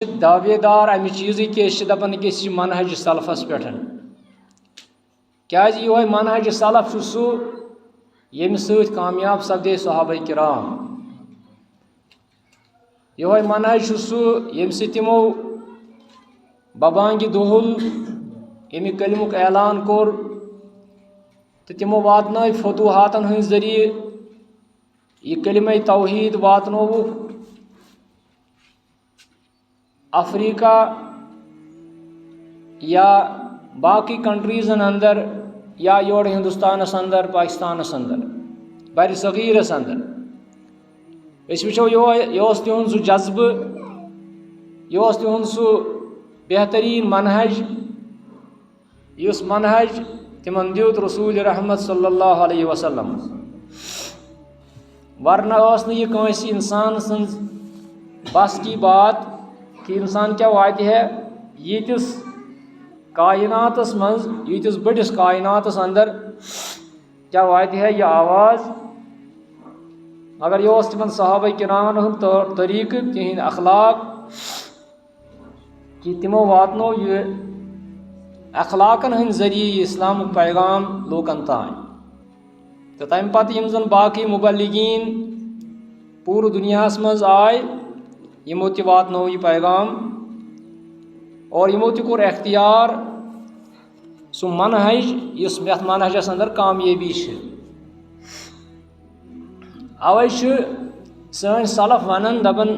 दावेदार अमि चीज़ कि दपान कि मनहज सलफस पे क्या ये मनहज सलफ सू ये सत कामयाब सपदे सहाबा किराम ये मनहज सू ये तमो बबांग दुहुल यमि कलमुक ऐलान कोर तो तमो वातन फतूहातन हंद जरिए यह कलिमा तौहीद वातनोवुक अफ्रीका या बाकी कंट्रीजन अंदर या योर हिंदुस्तानस अंदर पाकिस्तानस अंदर बर सगीरस अंदर वो यह तिहद सह जज्ब यह तिहद सह बेहतरीन मनहज इस मनहज तिमन दित रसूल रहमत सल्लल्लाहु अलैहि वसल्लम वरना यह कंस इंसान सन्ज बस की बात कि इंसान क्या वात है यीतिस कायनातस मज यीतिस बड़िस कायनातस अंदर क्या वात है यह आवाज़ मगर यह तिमन सहाबा किरामन हंद तरीक तिहंद अखलाक कि तिमो वातनो यह अखलाकन हंद जरिए इस्लाम पैगाम लोकन तान तो तम पत यम जन बाकी मुबल्लिगीन पूरे दुनियास मज आए यमो ते वातनो यह पैगाम और यमो ते कोर अख्तियार सु मनहज इस यथ मनहजस अंदर कामयाबी अवै सन सलफ वनान दपन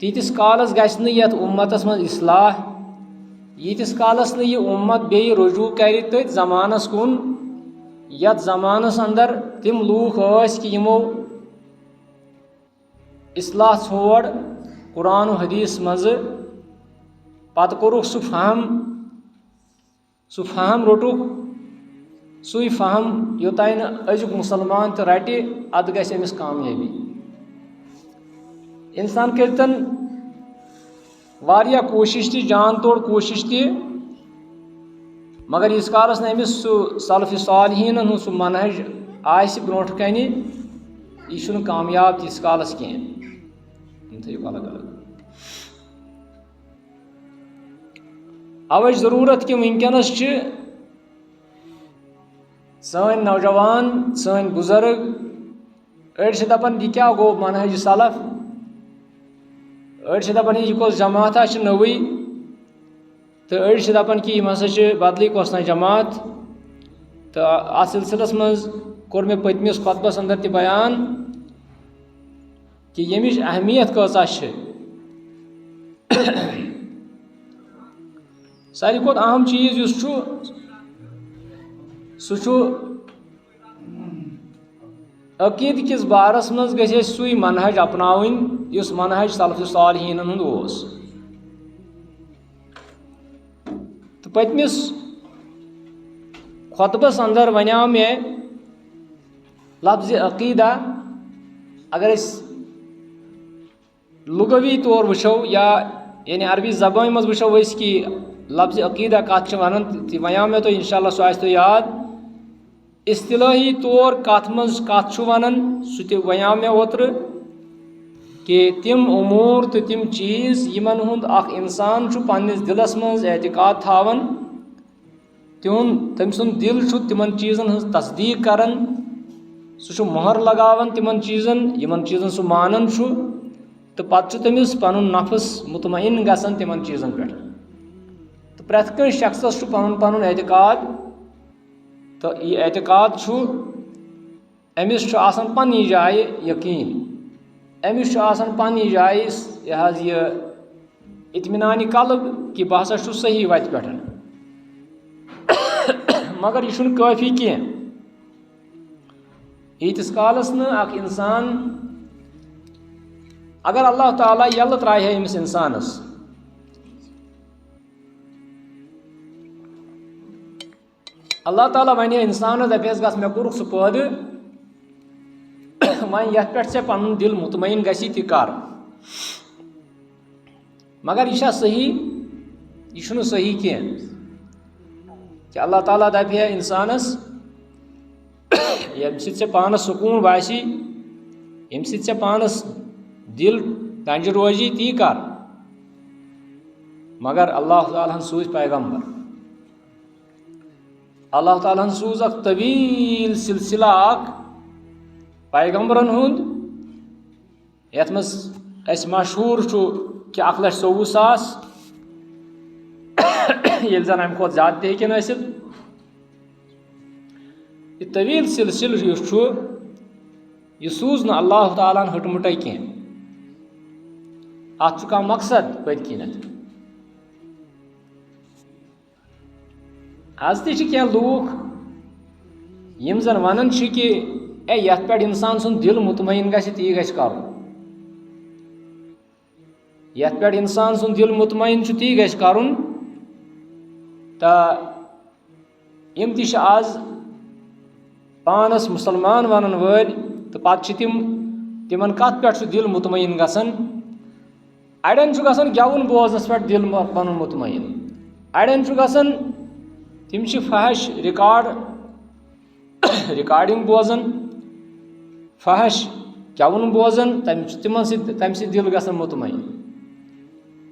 तीतिस कालस गछ यथ उम्मतस मज इस्लाह यीतिस कालस न यह उम्मत बे रुजू कर तथ जमानस कुन यथ जमानस अंदर तिम लूख कि यमो इस्लाह छोड़ कुरान हदीस मज पत कोरुख सु फहम रोटुक सुई फहम योतान अजुक मुसलमान तो रटे अद गस अमिस कामयाबी इंसान करतन वारिया कोशिश ती जान तोड़ कोशिश ती मगर इस कालस न अमिस सु सलफ सालिहीन हूँ सु मनहज आस ब्रोट कन यह कामयाब तीस कालस कहें अलग अलग अवै जरूरत कि वनकस सन नौजवान सन बुजुर्ग अड़ दपान यह क्या गो मनहज सलफ अड़ दपान यह कस जमाता नवी तो अड़ दपान कि यम हसा बदली कस जमात तो अ सिलसिलस मज कोर मे पतमिस खुतबस अंदर तह बयान कि यमिच अहमियत कसा सारी खुद अहम चीज सह अकीद किस बारस मज गि सुई मनहज अपनावन इस मनहज सलफ सालिहीन हूँ तो पतमिस खुतबस अंदर वनाव मे लफ्ज़ अकीदा अगर लुगवी तौर वुचो या यानी अरबी ज़बान मज वुचो कि लफ्ज़ अकीदा कत वन वनाव मे तो इंशाअल्लाह सह आस तो याद इस्तिलाही तौर कत मज कत वन सह वनाव मे ओत्र कि तिम उमूर तो तिम चीज़ यमन हुंद अख इंसान पन्निस दिलस मज एतिकाद थावन तम सुंद दिल तिमन चीज़न हज तस्दीक करन सह मोहर लगावन तिमन चीज़न यमन चीज़न सह मानन तो पत तमिस पन नफस मुतमईन गसन तिमन चीज़न पे तो प्रत कस शख्सस पन पन एतिकाद तो यह एतिकाद अमिस पन्नी जाय यकीन अमिस पन्नी जाय यह इत्मिनान कल्ब कि बह हसा सही वत पे मगर यह काफ़ी कह यीतिस कालस न अख इंसान अगर अल्लाह ताला यल त्राह अमिस इंसानस अल्लाह ताला वन इंसान दपस गस मे कोरुख सह पैद वन ये पे पन दिल मुतमईन गसी तह कर मगर यह सही यह सही कह कि अल्लाह ताला दप इंसानस यम से पानस सुकून बासी यम से पानस दिल तंज रोजी ती कर मगर अल्लाह ताला सूझ पैगम्बर। अल्लाह ताला सूझ अख तवील सिलसिला पैगम्बरन हुंद यथ मज मशहूर कि 1,24,000 ये जन अम खुद ज्यादा ते हेकिन आसित। यह तवील सिलसिल यह सूझ न अल्लाह ताला हटमुट कह अत कह मकसद पत्किनत। आज तह लूख यम जन वनान कि यथ पे इंसान सुन दिल मुतमईन ती कर यथ पे इंसान सुन दिल मुतमईन ती कर तो यम आज पानस मुसलमान वन वल तो पत् तिमन कत पे दिल मुतमईन गसन। अड़न गसन गेवन बोजनस पे दिल पन मुतमईन, अड़न गसन तिम फहश रिकॉर्डिंग बोजन, फहश गेवन बोजन तम दिल गसन मुतमईन।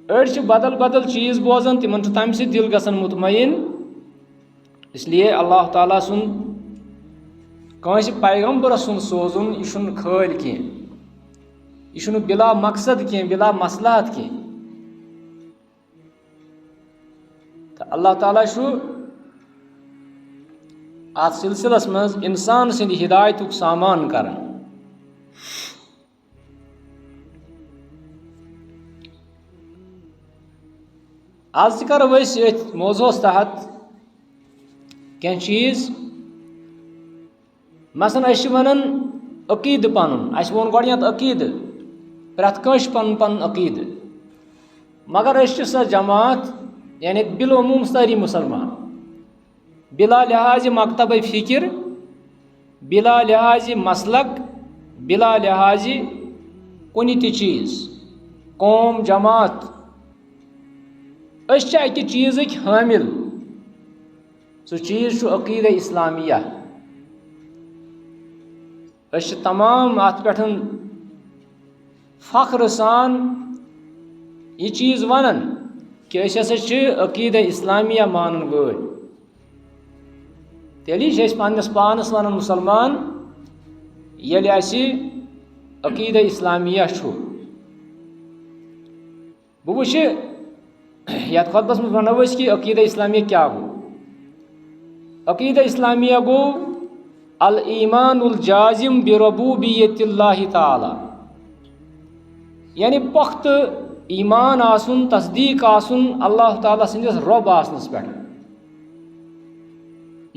अड़ बदल बदल चीज बोजन तिमन तम दिल गसन मुतमईन। इसलिए अल्लाह ताला सुन कंस पैगम्बर सुन सोजुन यह खल कह, यह बिला मकसद कह, बिला मसलहत कह। तो अल्लाह ताला अत सिलसिलस मज इंसान सिंद हिदायत सामान कर। आज करो मौजूस तहत कह चीज मसलन वन अकीद पन वो गोत अकीद प्रत कंस पन पन अकीद, मगर सह जमात यानी बिलोमूम सारी मुसलमान बिला लिहाज मकतब फिक्र, बिला लिहाज मसलक, बिला लिहाज कुन चीज कौम जमात अकि चीज़ हामिल। सो चीज़ अकीद इस्लामिया। तमाम अत पे फ़ख्र सान यह चीज़ वनान कि अकीद इस्लामिया मानन वल। तेली पन्नस पानस वनान मुसलमान ये अकीद इस्लामिया। बह वुच यथ खुतबस मज वनो कि अकीद इस्लामिया क्या गो। अकीद इस्लामिया गो अल ईमानुल जाजिम बिरबूबियतिल्लाहि ताला, यानी पुख्त ईमान आसुन, तस्दीक आसुन अल्लाह ताला संदिस रब आसनस पे।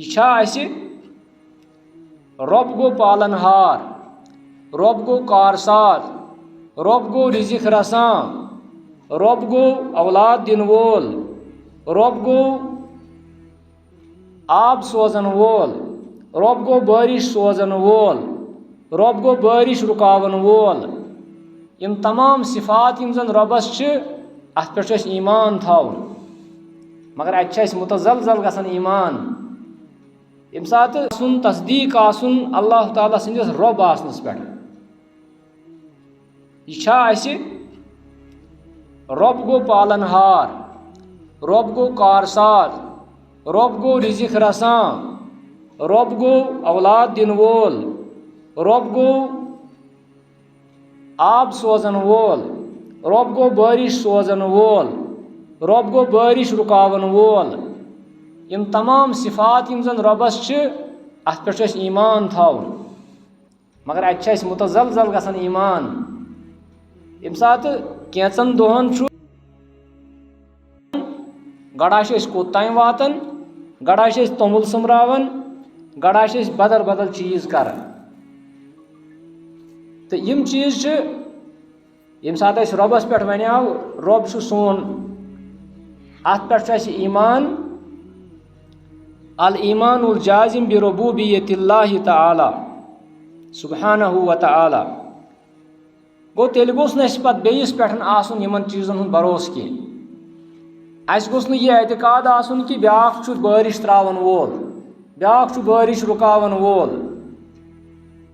यह रब गो पालनहार, रब गो कारसाज, रब गो रिजिक रसां, रब गो औलाद दिन वोल, रब गो आब सोजन वोल, रब गो बारिश सोजन वोल, रब गो बारिश रुकावन वोल। यम तमाम सिफात यम जन रबस अत पे ईमान थावन, मगर अत मुतजलजल गसन ईमान यम सात सुन तस्दीक आसुन अल्लाह ताला संदिस रब आसनस पे। यह रब गो पालनहार, रब गो कारसाज, रब गो रिजिक रसां, रब गो औलाद दिन वोल, रब गो आब सोजन वोल, रब गो बारिश सोजन वोल, रब गो बारिश रुकावन वोल। यम तमाम सिफात यम जन रबस अत पे ईमान थावन, मगर अत मुतजलजल गसन ईमान यम सात कैंचन दोहन गड़ा कोत ताम वातन, गड़ा तोमुल समरावन, गड़ा बदल बदल चीज कर। तो यम चीज यम सात रबस पे वनो रब सोन अत पे ईमान अल ईमानुल जाजिम बिरबूबियतिल्लाहि ताला सुब्हानहु व ताला। गो तेल गोस पत बेयिस पे आसुन यमन चीजन हुंद भरोस कह। अस गोस यह एतकाद आसुन कि ब्याख बारिश त्रावन वोल, ब्याख बारिश रुकावन वोल।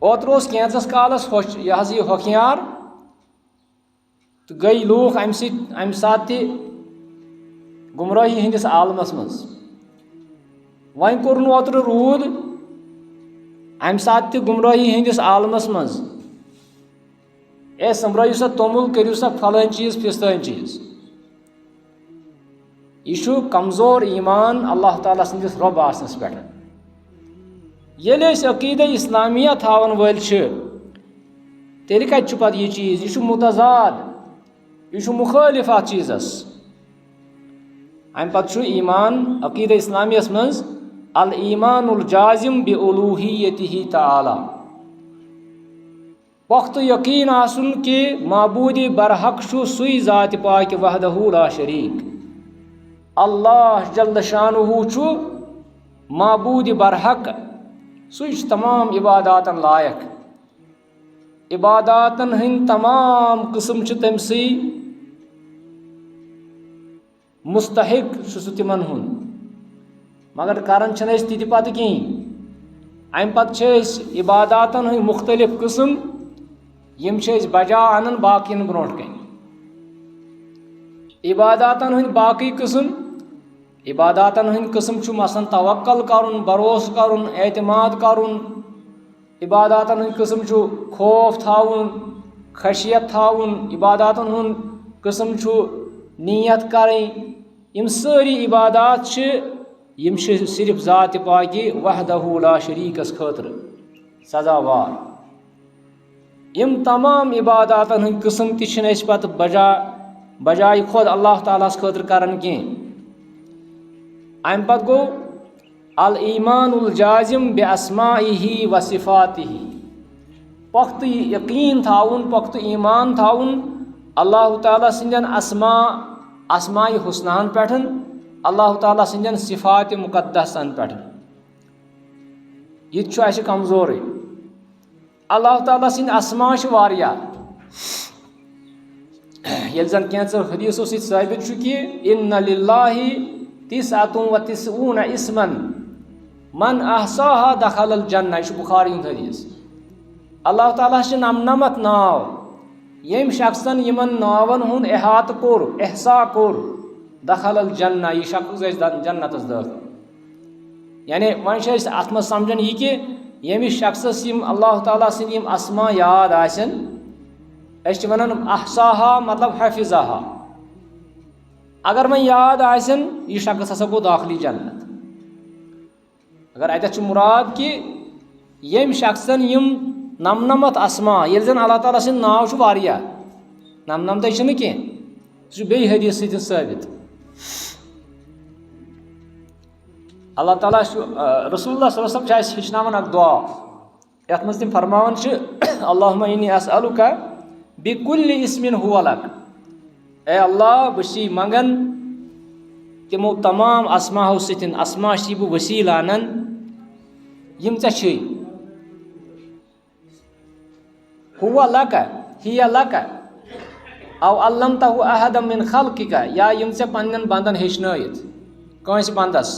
ओतर कैंचस कालस यह होखियार तो गई लूख अम सात गुमराही हंदिस आलमस मज। वन कोर ओत्र रूद अम सात गुमराही हंदिस आलमस मज ए संभ्रयू सा तोमुल करू सा फलान चीज फिस्तान चीज। यह कमजोर ईमान अल्लाह ताला सदिस रब आसनस पे। ये अकीदा इस्लामिया थावन वल तेल कत पे यह चीज यह मुतजाद यह मुखालिफ अत चीजस। अम पे ईमान अकीदा इस्लामियस मज अल ईमानुल जाजिम बि उलूहियतिही ताला वक्त यकीन आसुन कि माबूद बरहक सुई जात पाक वहदहू ला शरीक। अल्लाह जल्ल शानुहु माबूद बरहक सुई तमाम इबादातन लायक। इबादातन हंद तमाम किस्म तमसी मुस्तहिक तिमन हुन मगर करान ति पत कहीं। अम पे इबादातन हंद मुख्तलिफ किस्म यम बजा अनन बाकियन ब्रोट कन। इबादातन हंद बाकी किस्म इबादातन हंद किस्म मसन तवक्कल करुन भरोस करुन एतमाद करुन। इबादातन हंद किस्म खौफ थाउन खशियत थाउन। इबादातन हंद किस्म नीयत करें। यम सारी इबादात यम सिर्फ जात पाकि वहदहू ला शरीकस खतर सजावार। यम तमाम इबादातन हंद किस्म तस पे बजाय खुद अल्लाह तालास खतर करन कह। अम पे गो अल ईमानुल जाजिम बि अस्माइही व सिफातिही पख्त यकीन थाउन पख्त ईमान थाउन अल्लाह ताला सिंदन अस्माए हुस्नान पे अल्लाह ताला सिंदन सिफात मुकद्दसन पे। यह कमजोर अल्लाह ताला सिंद अस्मा वारिया ये जन कैंसर हदीसों से साबित कि इन्ना लिल्लाहि तिसअतुन व तिसऊन इस्मन मन अहसाहा दखलल जन्नह। यह बुखारी हदीस। अल्लाह ताला नमनमत नाव यम शख्सन यमन नावन हुन एहात कोर एहसा कोर दखलल जन्नह यह शख्स जन्नतस दाखिल। यानी वन अत मज समझन यह कि यमिस शख्सस अल्लाह ताला सिंद यम अस्मा याद आसन वन अहसाहा मतलब हफिजाहा। अगर मैं याद आसन यह शख्स हसा गो दाखिल जन्नत। अगर अत मुराद कि यम शख्सन यम नमनमत अस्मा ये जन अल्लाह ताला सिंद नाव वारिया नमनमत कह बे हदीस सत साबित। अल्लाह ताला रसूलुल्लाह सल्लल्लाहु अलैहि वसल्लम हेचनावन अक दुआ यथ मज तम फरमावन अल्लाहुम्मा इन्नी अस्अलुका बिकुल्लि इस्मिन हुवा लक। ए अल्लाह बसी मंगन तिमो तमाम अस्माओ सतिन अस्मा बह वसील आनन यम ऐ हुवा लक हिया लक औ अल्लमतहु अहदम मिन खल्किका या यम पन्न बंदन हेचनयत कंस बंदस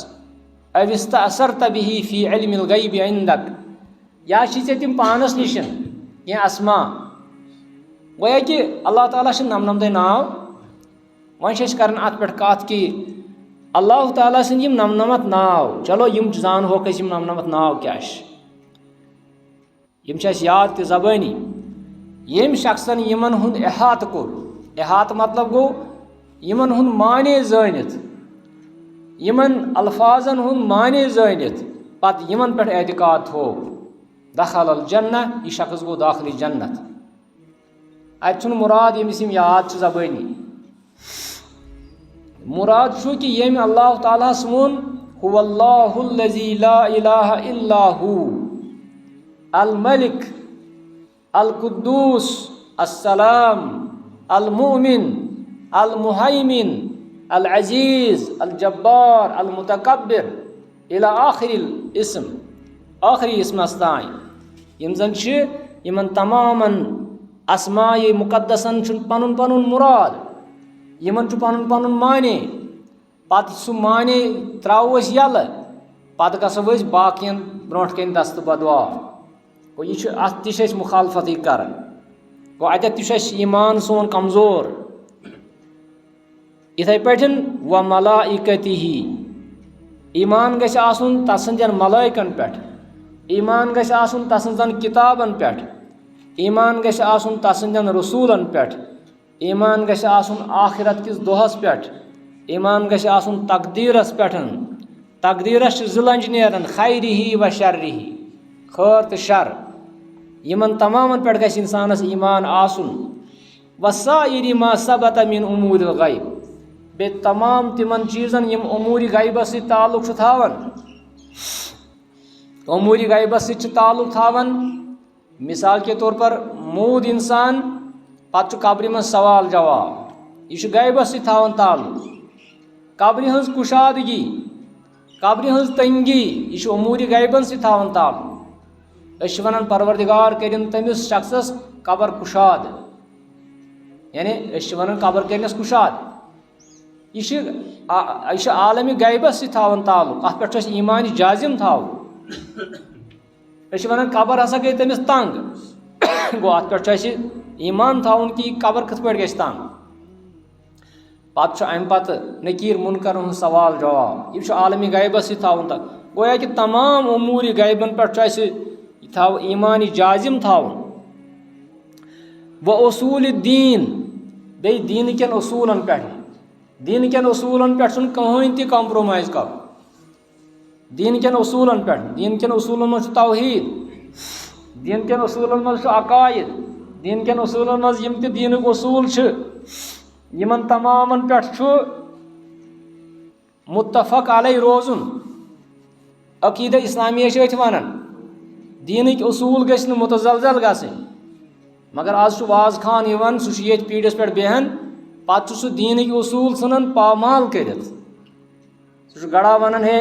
अविस्त असरत बिही फी इल्मिल गैबि इंदक या तिम पानस निशन कह अस्मा। गोया कि अल्लाह ताला नमनमद नाव वन कर अत पे कत कि अल्लाह ताला सिंद यम नमनमत नाव चलो यम जान होक यम नमनमत नाव क्या यम याद त ज़बानी। यम शख्सन यमन हुंद एहात कोर एहात मतलब गो यमन हुंद माने जानित यमन अल्फाजन हुंद माने जानित पत यमन पे एतकाद थो दखलल जन्नह यह शख्स गो दाखिल जन्नत। अत मुराद यमिस याद ज़बानी मुराद कि यम अल्लाह ताला वोन हुवल्लाहुल्लज़ी ला इलाहा इल्ला हू अल मलिक अल कुद्दूस अस्सलाम अल मुमिन अल मुहैमिन अल अजीज अल जब्बार अल मुतकब्बिर इला आखिरिल इस्म आखिरी इसमस ताई यम जन यमन तमामन अस्माए मुकद्दसन पनुन पनुन मुराद यमन पनुन पनुन माने पत सह माने त्रो यल पत गो बाकियन ब्रोट कन दस्त बदवा गो यह अत तस मुखालफत कर गो अत ईमान सोन कमजोर। इथे पठन व मलाइकतिही ईमान गछ आसुन तसंदन मलाइकन पेठ, ईमान गछ आसुन तसंदन किताबन पेठ, ईमान गछ आसुन तसंदन रसूलन पेठ, ईमान गछ आसुन आखिरत किस दोहस पेठ, ईमान गछ आसुन तकदीरस पेठन। तकदीरस जिलंज नेरन खैरिही व शर्रिही, खैर तो शर, यमन तमामन पेठ गछ इंसानस ईमान आसुन। वसाइरि मा सबत मिन उमूरिल गैब, बे तमाम तिमन चीज़न यम उमूरी गैबस से ताल्लुक थावन, उमूरी गैबस से ताल्लुक थावन। मिसाल के तौर पर मूद इंसान पत कब्र में सवाल जवाब, यह गैबस से थावन ताल्लुक। कब्र हंस कुशादगी, कब्र हंस तंगी, यह उमूरी गैबन से थावन ताल्लुक। अस वनान परवरदिगार करिन तमिस शख्सस कब्र कुशाद, यानी अस वनान कब्र करनस कुशाद। यह आलमी गैबस से थावन ताल्लुक, अत पे ईमान जाजिम थाव। वन कब्र हसा गई तमिस तंग, गो अत पे ईमान थावन कि कब्र कथ पे गई तंग। पत अम पत नकीर मुनकर हूँ सवाल जवाब, यह आलमी गैबस से थावन तक। गोया कि तमाम उमूरी गैबन पे थाव ईमान जाजिम थावन। व उसूल दीन, बे दीन कन उसूलन पे, दीन कन उसूलन पे कहीं ती कॉम्प्रोमाइज कर। दीन कन उसूलन पे, दीन कन उसूलन मज तौहीद, दीन कन उसूलन मज अकायद, दीन कन उसूलन मज यम ते दीन उसूल यमन तमामन पे मुत्तफक अलै रोजुन। अकीदा इस्लामिया वनान दीन उसूल गछ न मुतजलजल गसन, मगर आज वाज खान यवन सह ये पीढ़स पे बेहन, पत सह दीन उसूल सन पामाल कर, सह गड़ा वन हे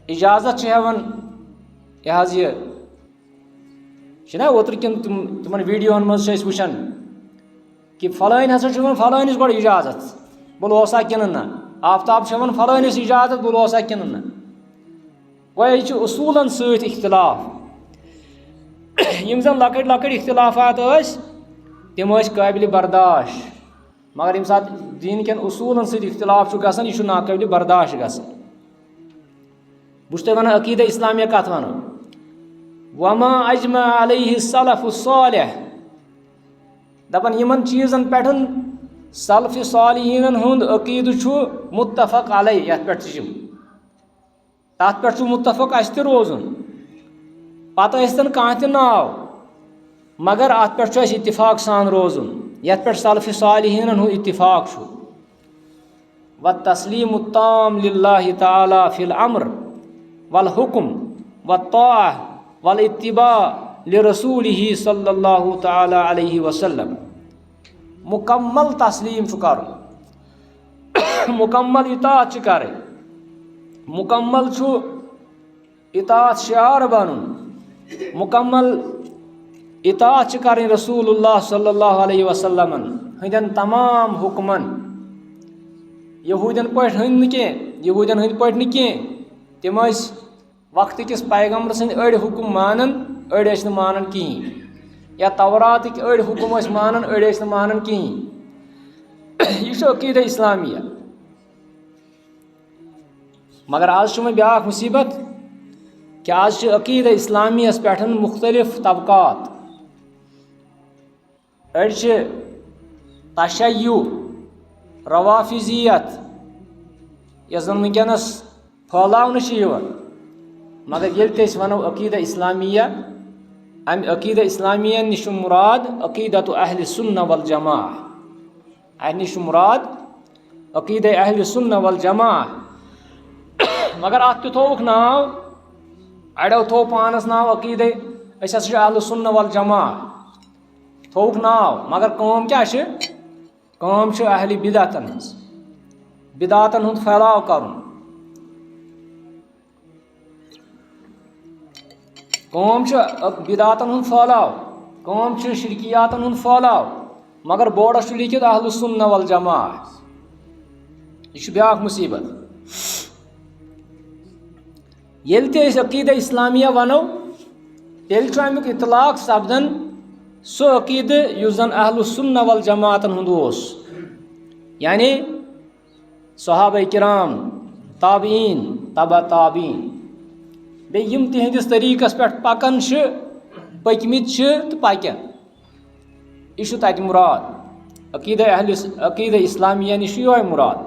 इजाजत हेवन यह ओतर किन तिमन वीडियोन मज वुचान कि फलान हसा फलानिस गो इजाजत बुलोसा किन ना, आफ्ताब वन फलानिस इजाजत बुलोसा किन ना। वह यह उसूलन सत इख्तिलाफ, यम जन लकड़ लकड़ इख्तिलाफात तम काबिल बर्दाश्त, मगर यम सात दीन कन उसूलन सत इख्तिलाफ गसन यह नाकाबिल बर्दाश्त गसन। बुश तुम वन अकीदा इस्लामिया कत वनो, वमा अजमा अलैहि सलफ़ु सालिह, दपन यमन चीज़न पे सलफ़ सालिहीन हुंद अकीद मुत्तफ़क़ अलैह, यथ पे तथ पे मुत्तफ़क़ अस त रोजुन, पत स्तन कह त नाव, मगर अत पे इत्तिफाक सान रोजुन, यथ पे सलफ़ सालिहीन हुंद इत्तिफाक। व तस्लीमु ताम लिल्लाहि ताला फिल अम्र वल हुक्म व ताअह वल इत्तिबा लिरसूलिही सल्लल्लाहु ताला अलैहि वसल्लम। मुकम्मल तस्लीम कर, मुकम्मल इताअत कर, मुकम्मल इताअत शार बनन, मुकम्मल इताअत कर रसूलुल्लाह सल्लल्लाहु अलैहि वसल्लम हंदन तमाम हुक्मन। यहूदन पे हंद कह, यहूदन हंद पे न तम वक्त किस पैगम्बर सद अड़ हुक्म मानन, अड़ मानन कहें, या तौरात अड़ हुक्म मानन, अड़ मानन कहें। यह अकीदा इस्लामिया। मगर आज मे ब्या मुसीबत कि आज अकीदा इस्लामियस पे मुख्तलिफ तबकात, अड़ तशय्यु रवाफिजियत यह जन वनकस फैलावन, मगर ये वनो अकीदा इस्लामिया, अम अकीदा इस्लामिया निश मुराद अकीदत अहल सुन्ना वल जमाअह, निश मुराद अकीदा अहल सुन्ना वल जमाअह। मगर अत थोक नाव, अड़ो थो पानस नाव अकीदा अहल सुन्ना वल जमाअह थोक नाव, मगर कम क्या कम अहल बिदातन हज, बिदातन हुंद फैलाव कर, कम बिदातन हुंद फैलाव, कम शिरकियातन हुंद फैलाव, मगर बोर्डस लिखित अहल सुन्ना वल जमाअह। यह ब्या मुसीबत। येल ते अकीदा इस्लामिया वनो तेल अमुक इतलाक सपदन सो अकीद युस जन अहलु सुन्नह वल जमातन हुंद ओस, यानी सहाबा किराम, ताबीन, तबा ताबीन, बे यम तिहंदिस तरीकस पे पकन पकमित तो पकन, यह तत मुराद अकीद इस्लामिया निश यो मुराद।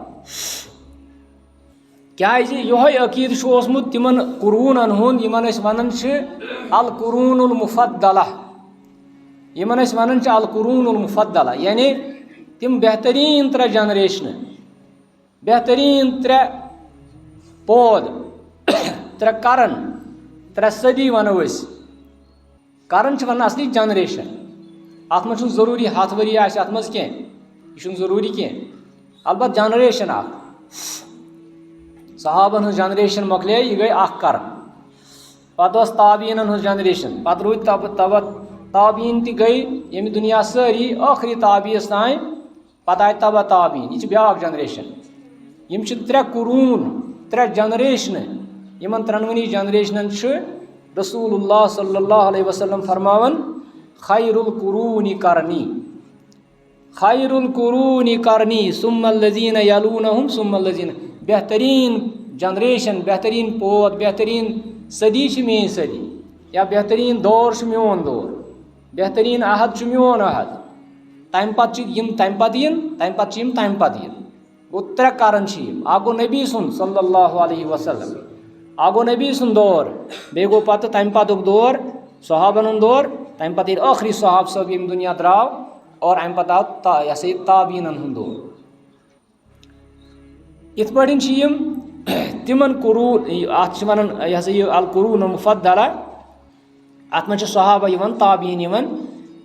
क्या योह अकीद ओसमुत तिमन कुरूनन हुंद यमन वन अल कुरूनुल मुफद्दला, यमन वन अल कुरूनुल मुफद्दला, यानी तिम बेहतरीन 3 जनरेशन, बेहतरीन 3 पौध, 3 करन, 3 सदी वनो करन वन असली जनरेशन। अत मज जरूरी हथ वरी अत मज कह, यह जरूरी कह, अलबत् जनरेशन सहाबन हज जनरेशन मकले, यह गई करन, पत ताबीन हज जनरेशन, पत रूद तब ताबीन ति गई यम दुनिया सारी आखिरी ताबीस तान, पत आय तब ताबीन, यह ब्याक जनरेशन। यम 3 कुरून, 3 जनरेशन, यमन 3 जनरेशन रसूलुल्लाह सल्लल्लाहु अलैहि वसल्लम फरमावन खैरुल कुरूनी करनी, खैरुल कुरूनी करनी सुम्मल लज़ीन यलूनहुम सुम्मल लज़ीन, बेहतरीन जनरेशन, बेहतरीन पौध, बेहतरीन सदी मेन सदी, या बेहतरीन दौर मोन दौर, बेहतरीन अहद मोन अहद, तम पे तम पे गो 3 करन आगो नबी सुन सल्लल्लाहु अलैहि वसल्लम, आगो नबी सुन दौर, बे गो पत तम पतुक दौर सहाबन दौर, तम पे आखिरी सहाब सब यम दुनिया द्राव, और अम पे आव यह ताबीन हुंद दौर। इत पे तिमन कुरून अत वन यह अल कुरून मुफद्दला, अत मज सहाबा यवन, ताबीन यवन,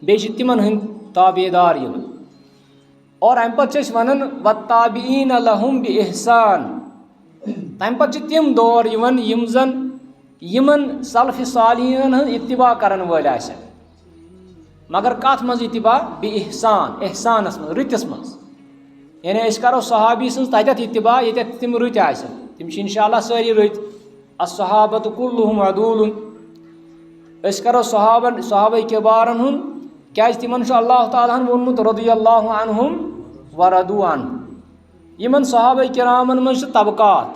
बे तिमन हंद ताबेदार यवन, और अम पे वन व ताबीन लहुम बि इहसान, तम पे तिम दौर यवन यम जन यमन सलफ सालिहीन हंद इत्तिबा करन वल आसन, मगर कथ मज इत्तिबा बि इहसान, एहसानस मज, रुतिस मज, यानी अस करो सहाबी सज तत इत्तिबा ये तिम रुत आसन, तिम इंशाअल्लाह सारी रुत। अस्सहाबतु कुल्लुहुम अदूलुन, अस करो सहाबा किबारन हुन, क्या तिमन अल्लाह ताला वोनमुत रदियल्लाहु अन्हुम व रदू अन्हु, यमन सहाबा किरामन मज तबकात,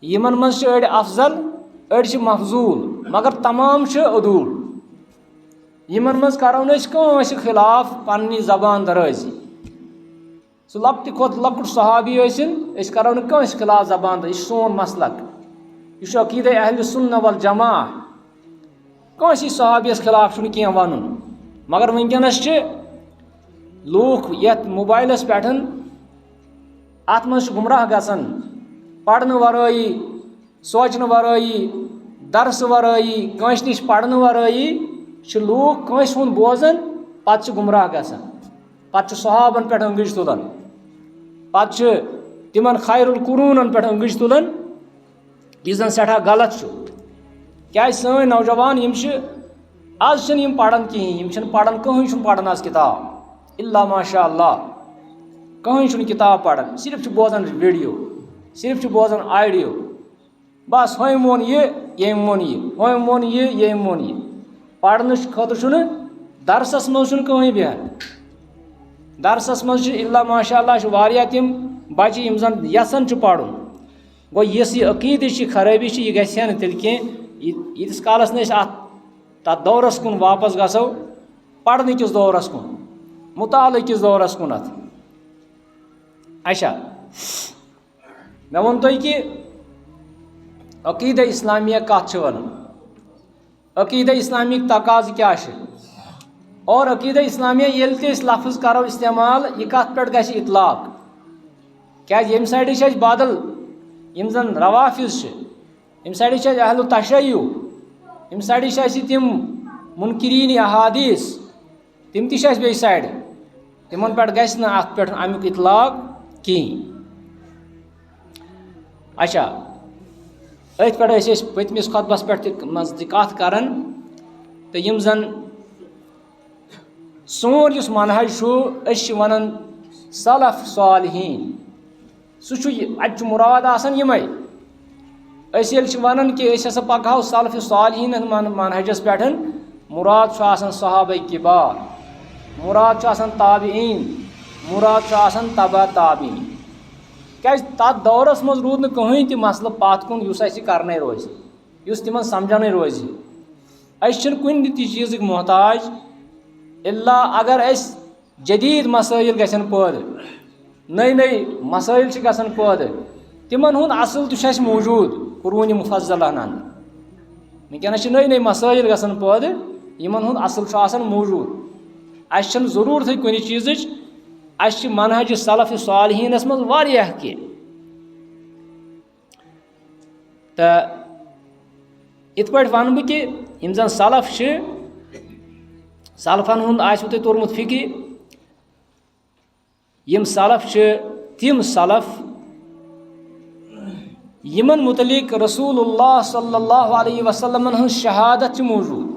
यमन मज अड़ अफजल अड़ मफजूल, मगर तमाम अदूल, यमन मज करो न खिलाफ पन्नी जबान दराजी, सह लकट खोत लकट सहाबी अस करो न खिलाफ जबान दराजी, यह सोन मसलक, यह अकीद अहल सुन्नह वल जमा, कंसी सहाबियस खिलाफ कह वन, मगर वनकस लूख ये मोबाइलस पे अत मज गुमराह गसन, पढ़न वराई, सोचन वराई, दरस वराई, कंस निश पढ़न वराई लूख कंस हुंद बोजन, पत गुमराह गसन, पत सहाबन पे अंगज तुलान, पत तिमन खैरुल कुरूनन पे अंगज तुलान, यह जन सठा गलत। क्या सन नौजवान आज पढ़ान कहें, पढ़ान कहीं पढ़ान आज किताब इल्ला माशा अल्लाह, कहीं किताब पढ़ान, सिर्फ बोजान वीडियो, सिर्फ बोजान ऑडियो, बस हम वोन ये वोन ये, हम वोन ये वोन ये, पढ़न खुद दरसस मज कहीं बेहन, दरसस मज इल्ला माशा अल्लाह वारिया तिम बच्चे यम जन यसन पढ़ुन, गो यस अकीद खराबी यह गह तेल कह यीतिस कालस तथ दौरस कुन वापस गसो, पढ़न किस दौरस कुन, मुताल किस दौरस कुन। अच्छा मे वो तुम कि अकीद इस्लामिया कत वन, अकीद इस्लामिक तकाज क्या, और अकीद इस्लामिया ये लफ्ज़ करो इस्तेमाल यह कत पे गि इतलाक, क्या यम साइड बादल यम जन रवाफिज, यम साइड अहल तशय्यु, यम साइड तिम मुनकिरीन अहादीस, तिम बे साइड, तिमन पे गि अत पे अमुक इतलाक कहीं। अच्छा अथ पे पतमिस खुतबस पे मज कत करान, तो यम जन सोन इस मनहज वन सलफ सालिहीन, सह मुराद आसान यमै, वन कि पकहो सलफ सालिहीन मनहजस पे मुराद छु आसान सहाबा किबार, मुराद छु आसान ताबीईन, मुराद छु आसान तबा ताबीन। क्या तथ दौरस मज रूद न कहीं ति मसल पत कुन युस अस करने रोज, युस तिमन समझाने रोज। अस कुन ती चीज़ मोहताज इल्ला अगर अस जदीद मसाइल गसन पैद, नई नई मसाइल गसन पैद, तिमन हुंद असल तो मौजूद कुरआन मुफज्जल वनकस नई नई मसाइल गसन पैद, यमन हुंद असल आसान मौजूद। अस जरूरत कुन चीज़, अस मनहज सलफ सालिहीनस मज वारियाह के। तो इत पे वन बह कि यम जन सलफ सलफन हुंद आसो तुम तोरमुत फिक्र, यम सलफ तिम सलफ यमन मुतलिक रसूलुल्लाह सल्लल्लाहु अलैहि वसल्लम हन शहादत मौजूद।